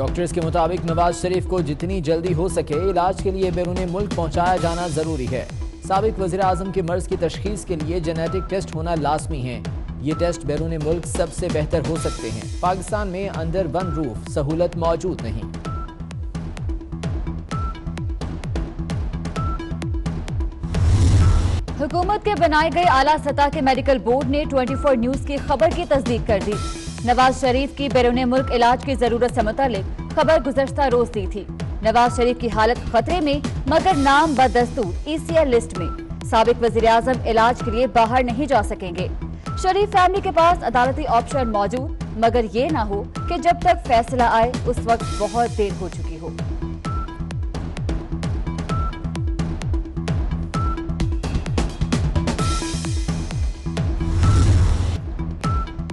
Doctors के मुताबिक नवाज शरीफ को जितनी जल्दी हो सके इलाज के लिए बैरून मुल्क पहुंचाया जाना जरूरी है। साबिक वज़ीर आज़म के मर्ज की तशखीस के लिए जेनेटिक टेस्ट होना लाजमी है। ये टेस्ट बैरून मुल्क सबसे बेहतर हो सकते हैं। पाकिस्तान में अंडर वन रूफ सहूलत मौजूद नहीं। हुकूमत के बनाए गए आला सतह के मेडिकल बोर्ड ने 24 न्यूज की खबर की तस्दीक कर दी। नवाज शरीफ की बैरून मुल्क इलाज की जरूरत से मुतालिक खबर गुज़श्ता रोज दी थी। नवाज शरीफ की हालत खतरे में, मगर नाम बदस्तूर ECL लिस्ट में। साबिक वज़ीर आज़म इलाज के लिए बाहर नहीं जा सकेंगे। शरीफ फैमिली के पास अदालती ऑप्शन मौजूद, मगर ये ना हो कि जब तक फैसला आए उस वक्त बहुत देर हो चुकी हो।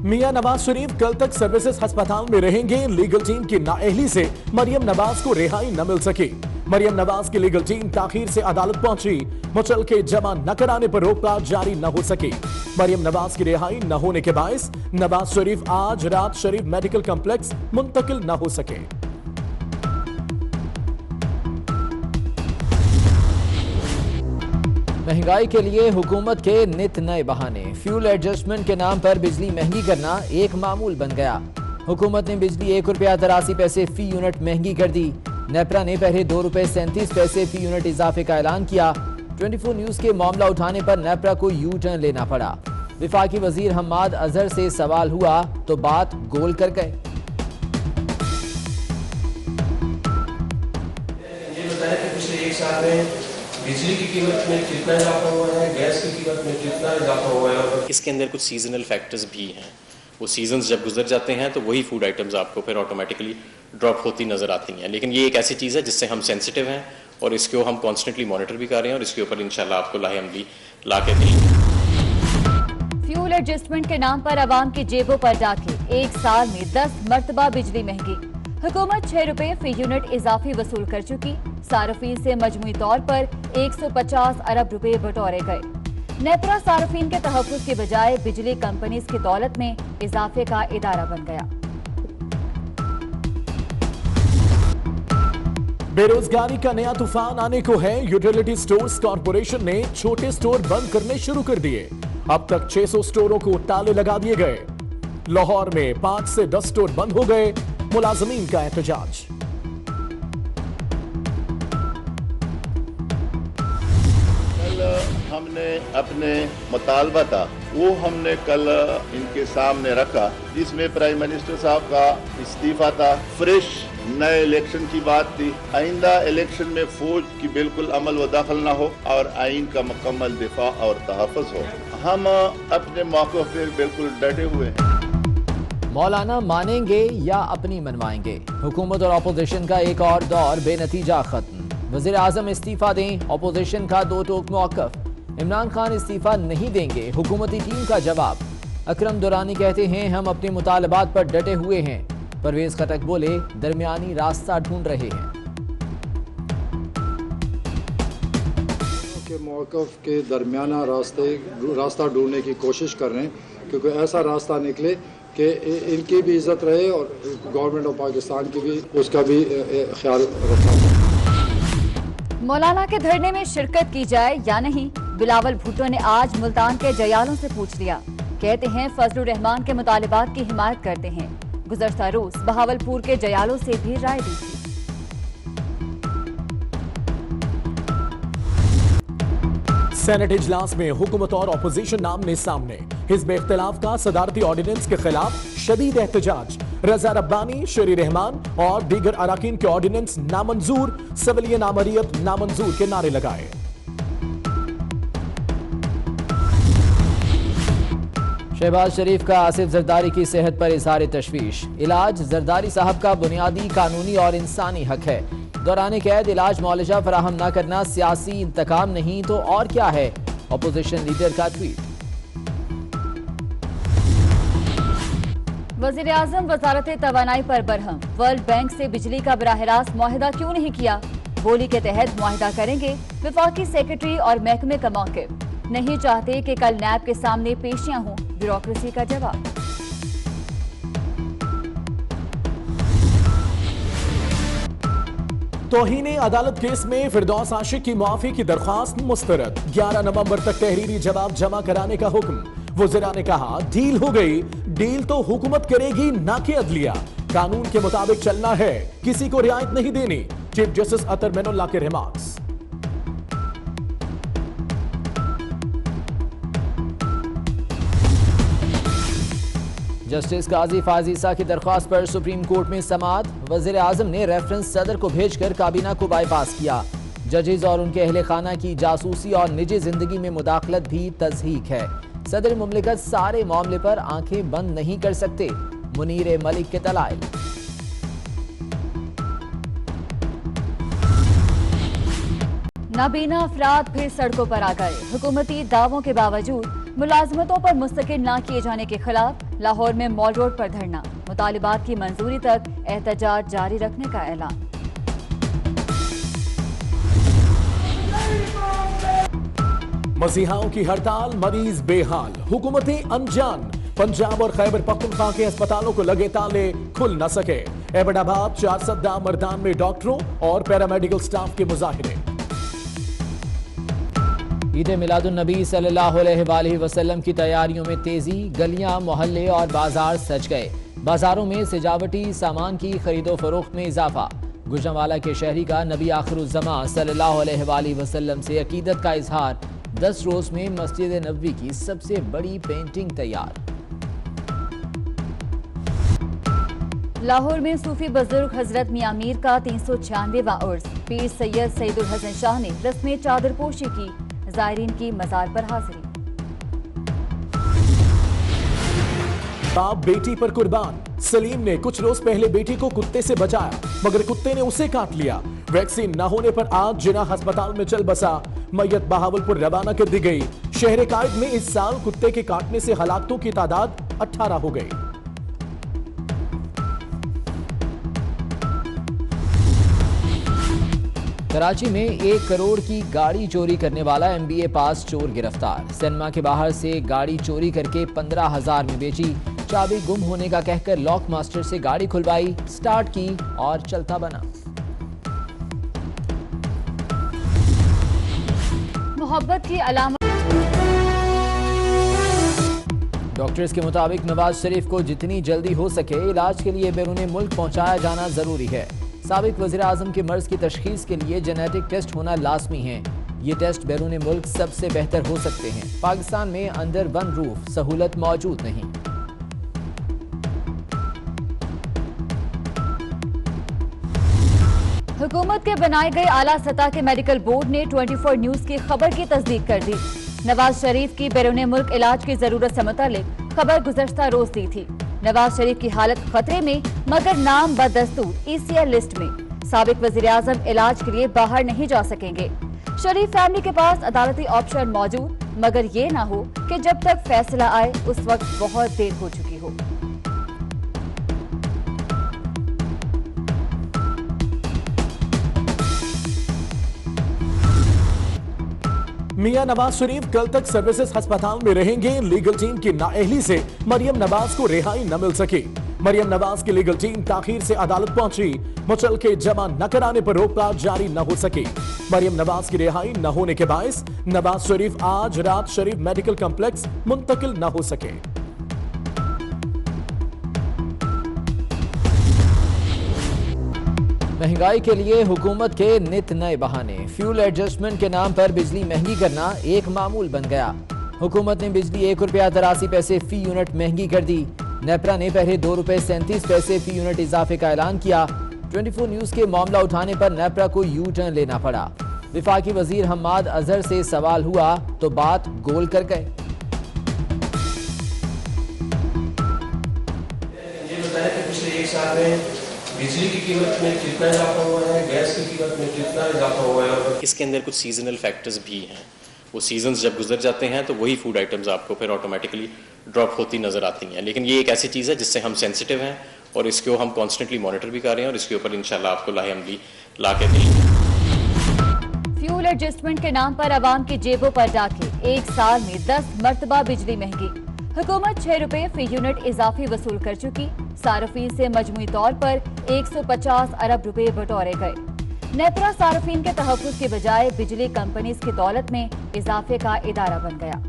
मियां नवाज शरीफ कल तक सर्विसेज अस्पताल में रहेंगे। लीगल टीम की नाअहली से मरियम नवाज को रिहाई न मिल सकी। मरियम नवाज की लीगल टीम ताखीर से अदालत पहुंची। मुचल के जमा न कराने पर रोकथाम जारी न हो सकी। मरियम नवाज की रिहाई न होने के बायस नवाज शरीफ आज रात शरीफ मेडिकल कॉम्प्लेक्स मुंतकिल न हो सके। महंगाई के लिए हुकूमत के नित नए बहाने। फ्यूल एडजस्टमेंट के नाम पर बिजली महंगी करना एक मामूल बन गया। हुकूमत ने बिजली ₹1.83 फी यूनिट महंगी कर दी। नेपरा ने पहले ₹2.37 फी यूनिट इजाफे का ऐलान किया। 24 न्यूज के मामला उठाने पर नेपरा को यू टर्न लेना पड़ा। विफाकी वजीर हम्माद अजहर से सवाल हुआ तो बात गोल कर गए। ये बताया कि पिछले एक साल में बिजली की कीमत में कितना इजाफा हुआ है, गैस की कीमत में कितना इजाफा हुआ है। और इसके अंदर कुछ सीजनल फैक्टर्स भी हैं। वो सीजन्स जब गुजर जाते हैं तो वही फूड आइटम्स आपको फिर ऑटोमेटिकली ड्रॉप होती नजर आती हैं। लेकिन ये एक ऐसी चीज़ है जिससे हम सेंसिटिव हैं और इसको हम कॉन्स्टेंटली मॉनिटर भी कर रहे हैं और इसके ऊपर इंशाल्लाह आपको लाहेअमली ला के देंगे। फ्यूल एडजस्टमेंट के नाम पर आवाम की जेबों पर डाके। एक साल में 10 मरतबा बिजली महंगी। हुकूमत ₹6 फी यूनिट इजाफी वसूल कर चुकी। सार्फिन से मजमूई तौर पर 150 अरब रुपए बटोरे गए। नेपरा सार्फिन के तहफ़्फ़ुज़ के बजाय बिजली कंपनीज की दौलत में इजाफे का इदारा बन गया। बेरोजगारी का नया तूफान आने को है। यूटिलिटी स्टोर्स कॉर्पोरेशन ने छोटे स्टोर बंद करने शुरू कर दिए। अब तक 600 स्टोरों को ताले लगा दिए गए। लाहौर में 5 से 10 स्टोर बंद हो गए। मुलाजमीन का एहतजाज। हमने अपने मुतालबा था वो हमने कल इनके सामने रखा, जिसमें प्राइम मिनिस्टर साहब का इस्तीफा था, फ्रेश नए इलेक्शन की बात थी, आइंदा इलेक्शन में फौज की बिल्कुल अमल व दखल न हो और आइन का मुकम्मल दिफा और तहफ़्फ़ुज़ हो। हम अपने मौक़िफ़ पे बिल्कुल डटे हुए हैं। मौलाना मानेंगे या अपनी मनवाएंगे। हुकूमत और अपोजिशन का एक और दौर बेनतीजा खत्म। वज़ीर आज़म इस्तीफा दें, अपोजिशन का दो टोक मौक़िफ़। इमरान खान इस्तीफा नहीं देंगे, हुकूमती टीम का जवाब। अकरम दुरानी कहते हैं हम अपने मुतालबात पर डटे हुए हैं। परवेज खटक बोले दरमियानी रास्ता ढूंढ रहे हैं। के मौक़िफ़ के दरमियाना रास्ता ढूंढने की कोशिश कर रहे हैं, क्योंकि ऐसा रास्ता निकले कि इनकी भी इज्जत रहे और गवर्नमेंट ऑफ पाकिस्तान की भी, उसका भी ख्याल रखना। मौलाना के धरने में शिरकत की जाए या नहीं, बिलावल भुट्टो ने आज मुल्तान के जयालों से पूछ लिया। कहते हैं फजलुर रहमान के मुतालिबात की हिमायत करते हैं। गुज़श्ता रोज बहावलपुर के जयालों से भी राय दी थी। सेनेट इजलास में हुकूमत और अपोजिशन आमने सामने। हिज़्ब इख्तिलाफ का सदारती ऑर्डिनेंस के खिलाफ शदीद एहतजाज। रजा रब्बानी, शरी रहमान और दीगर अराकीन के ऑर्डिनेंस नामंजूर, सिविलियन आमरीत नामंजूर के नारे लगाए। शहबाज शरीफ का आसिफ जरदारी की सेहत पर इजहार तशवीश। इलाज जरदारी साहब का बुनियादी कानूनी और इंसानी हक है। दौरान कैद इलाज मुआलजा फराहम न करना सियासी इंतकाम नहीं तो और क्या है। अपोजिशन लीडर का ट्वीट। वज़ीर आज़म वज़ारत तवानाई पर बरहम। वर्ल्ड बैंक से बिजली का बराह रास्त मुआहिदा क्यों नहीं किया। बोली के तहत मुआहिदा करेंगे। वफाकी सेक्रेटरी और महकमे का मौक़िफ़। नहीं चाहते कि कल नैब के सामने पेशियां हों, ब्यूरोक्रेसी का जवाब। तौहीन अदालत केस में फिरदौस आशिक की मुआफी की दरख्वास्त मुस्तरद। 11 नवंबर तक तहरीरी जवाब जमा कराने का हुक्म। वज़ीरा ने कहा डील हो गई, डील तो हुकूमत करेगी ना कि अदलिया। कानून के मुताबिक चलना है, किसी को रियायत नहीं देनी। चीफ जस्टिस अतर मेनुल्लाह के रिमार्क्स। जस्टिस काजी फाजीसा की दरख्वास्त पर सुप्रीम कोर्ट में समाअत। वज़ीर आज़म ने रेफरेंस सदर को भेजकर काबीना को बाईपास किया। जजेज और उनके अहले खाना की जासूसी और निजी जिंदगी में मुदाखलत भी तज़हीक है। सदर मुमलिकत सारे मामले पर आंखें बंद नहीं कर सकते। मुनीर मलिक के दलाइल। नाबीना अफराद फिर सड़कों पर आ गए। हुकूमती दावों के बावजूद मुलाजमतों पर मुस्तकिल ना किए जाने के खिलाफ लाहौर में मॉल रोड पर धरना। मुतालिबात की मंजूरी तक एहतजाज जारी रखने का ऐलान। मसीहाओं की हड़ताल, मरीज बेहाल, हुकूमतें अनजान। पंजाब और खैबर पख्तूनख्वा के अस्पतालों को लगे ताले, खुल न सके। एबटाबाद, चारसद्दा, मर्दान में डॉक्टरों और पैरामेडिकल स्टाफ के मुजाहिरे। ईद मिलादुन्नबी सल्लल्लाहु अलैहि वसल्लम की तैयारियों में तेजी। गलियां, मोहल्ले और बाजार सज गए। बाजारों में सजावटी सामान की खरीदो फरोख्त में इजाफा। गुजरांवाला के शहरी का नबी आखिरुज़्ज़मा सल्लल्लाहु अलैहि वसल्लम से अकीदत का इजहार। 10 रोज में मस्जिद नबवी की सबसे बड़ी पेंटिंग तैयार। लाहौर में सूफी बुजुर्ग हजरत मियां मीर का 396वां उर्स। पीर सैयद सईदुल हसन शाह ने रस्म चादरपोशी की। ज़ायरीन की मज़ार पर हाजिरी। बाप बेटी पर कुर्बान। सलीम ने कुछ रोज पहले बेटी को कुत्ते से बचाया, मगर कुत्ते ने उसे काट लिया। वैक्सीन न होने पर आज जिना अस्पताल में चल बसा। मैयत बहावलपुर रवाना कर दी गई। शहर कायद में इस साल कुत्ते के काटने से हलाकतों की तादाद 18 हो गई। कराची में 1 करोड़ की गाड़ी चोरी करने वाला MBA पास चोर गिरफ्तार। सिनेमा के बाहर से गाड़ी चोरी करके 15,000 में बेची। चाबी गुम होने का कहकर लॉक मास्टर से गाड़ी खुलवाई, स्टार्ट की और चलता बना। मोहब्बत की अलामत। डॉक्टर्स के मुताबिक नवाज शरीफ को जितनी जल्दी हो सके इलाज के लिए बैरून मुल्क पहुंचाया जाना जरूरी है। साबिक वज़ीर आज़म के मर्ज की तशखीस के लिए जेनेटिक टेस्ट होना लाजमी है। ये टेस्ट बैरून मुल्क सबसे बेहतर हो सकते हैं। पाकिस्तान में अंडर वन रूफ सहूलत मौजूद नहीं। हुकूमत के बनाए गए आला सतह के मेडिकल बोर्ड ने 24 न्यूज की खबर की तस्दीक कर दी। नवाज शरीफ की बैरून मुल्क इलाज की जरूरत से मुतालिक खबर गुज़श्ता रोज दी थी। नवाज शरीफ की हालत खतरे में, मगर नाम बदस्तूर ECL लिस्ट में। साबिक वज़ीर आज़म इलाज के लिए बाहर नहीं जा सकेंगे। शरीफ फैमिली के पास अदालती ऑप्शन मौजूद, मगर ये ना हो कि जब तक फैसला आए उस वक्त बहुत देर हो चुकी हो। मियां नवाज शरीफ कल तक सर्विसेज अस्पताल में रहेंगे। लीगल टीम की नाअहली से मरियम नवाज को रिहाई न मिल सकी। मरियम नवाज की लीगल टीम ताखीर से अदालत पहुंची। मुचलके जमा न कराने पर रोकथाम जारी न हो सकी। मरियम नवाज की रिहाई न होने के बायस नवाज शरीफ आज रात शरीफ मेडिकल कॉम्प्लेक्स मुंतकिल न हो सके। महंगाई के लिए हुकूमत के नित नए बहाने। फ्यूल एडजस्टमेंट के नाम पर बिजली महंगी करना एक मामूल बन गया। हुकूमत ने बिजली 1 रुपया 83 पैसे फी यूनिट महंगी कर दी। नेपरा ने पहले 2 रुपए 37 पैसे फी यूनिट इजाफे का ऐलान किया। 24 न्यूज के मामला उठाने पर नेपरा को यू टर्न लेना पड़ा। विफाकी वजीर हम्माद अजहर से सवाल हुआ तो बात गोल कर गए। ये बताया कि पिछले 1 साल में बिजली की कीमत में कितना इजाफा हुआ है, गैस की कीमत में कितना इजाफा हुआ है। और इसके अंदर कुछ सीजनल फैक्टर्स भी हैं। वो सीजन्स जब गुजर जाते हैं तो वही फूड आइटम्स आपको फिर ऑटोमेटिकली ड्रॉप होती नज़र आती हैं। लेकिन ये एक ऐसी चीज़ है जिससे हम सेंसिटिव हैं और इसको हम कॉन्स्टेंटली मॉनिटर भी कर रहे हैं और इसके ऊपर इंशाल्लाह आपको लाहेअमली ला के देंगे। फ्यूल एडजस्टमेंट के नाम पर आवाम की जेबों पर डाके। 1 साल में 10 मरतबा बिजली महंगी। हुकूमत 6 रुपए फी यूनिट इजाफी वसूल कर चुकी। सार्फिन से मजमूई तौर पर 150 अरब रुपए बटोरे गए। नेपरा सार्फिन के तहफ्फुज़ के बजाय बिजली कंपनीज की दौलत में इजाफे का इदारा बन गया।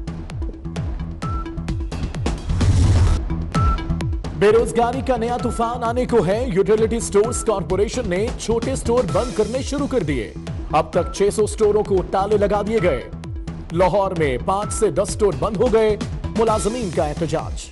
बेरोजगारी का नया तूफान आने को है। यूटिलिटी स्टोर्स कॉर्पोरेशन ने छोटे स्टोर बंद करने शुरू कर दिए। अब तक 600 स्टोरों को ताले लगा दिए गए। लाहौर में 5 से 10 स्टोर बंद हो गए। मुलाजमीन का एहतजाज।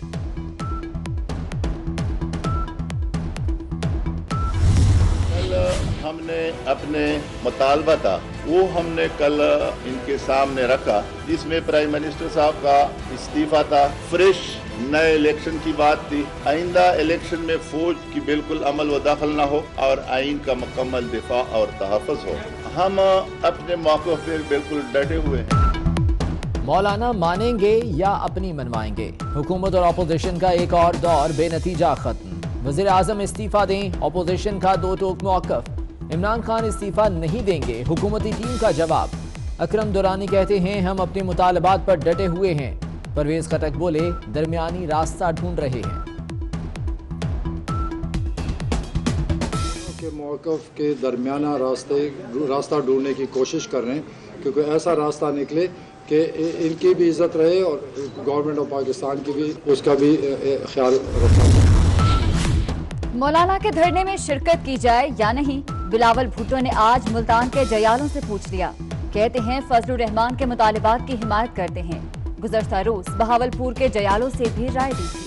हमने अपने मुतालबा था वो हमने कल इनके सामने रखा, जिसमें प्राइम मिनिस्टर साहब का इस्तीफा था, फ्रेश नए इलेक्शन की बात थी, आइंदा इलेक्शन में फौज की बिल्कुल अमल व दखल न हो और आइन का मुकम्मल दिफा और तहफ़्फ़ुज़ हो। हम अपने मौक़िफ़ पे बिल्कुल डटे हुए हैं। मौलाना मानेंगे या अपनी मनवाएंगे? हुकूमत और अपोजिशन का एक और दौर बेनतीजा खत्म। वज़ीर आज़म इस्तीफा दें, अपोजिशन का दो टोक मौक़िफ़। इमरान खान इस्तीफा नहीं देंगे, हुकूमती टीम का जवाब। अकरम दुरानी कहते हैं हम अपने मुतालबात पर डटे हुए हैं। परवेज खटक बोले दरमियानी रास्ता ढूंढ रहे हैं। के मौक़िफ़ के दरमियाना रास्ता ढूंढने की कोशिश कर रहे हैं, क्योंकि ऐसा रास्ता निकले कि इनकी भी इज्जत रहे और गवर्नमेंट ऑफ पाकिस्तान की भी, उसका भी ख्याल रखा जाए। मौलाना के धरने में शिरकत की जाए या नहीं, बिलावल भुट्टो ने आज मुल्तान के जयालों से पूछ लिया। कहते हैं फजलुर रहमान के मुतालिबात की हिमायत करते हैं। गुज़श्ता रोज बहावलपुर के जयालों से भी राय दी थी।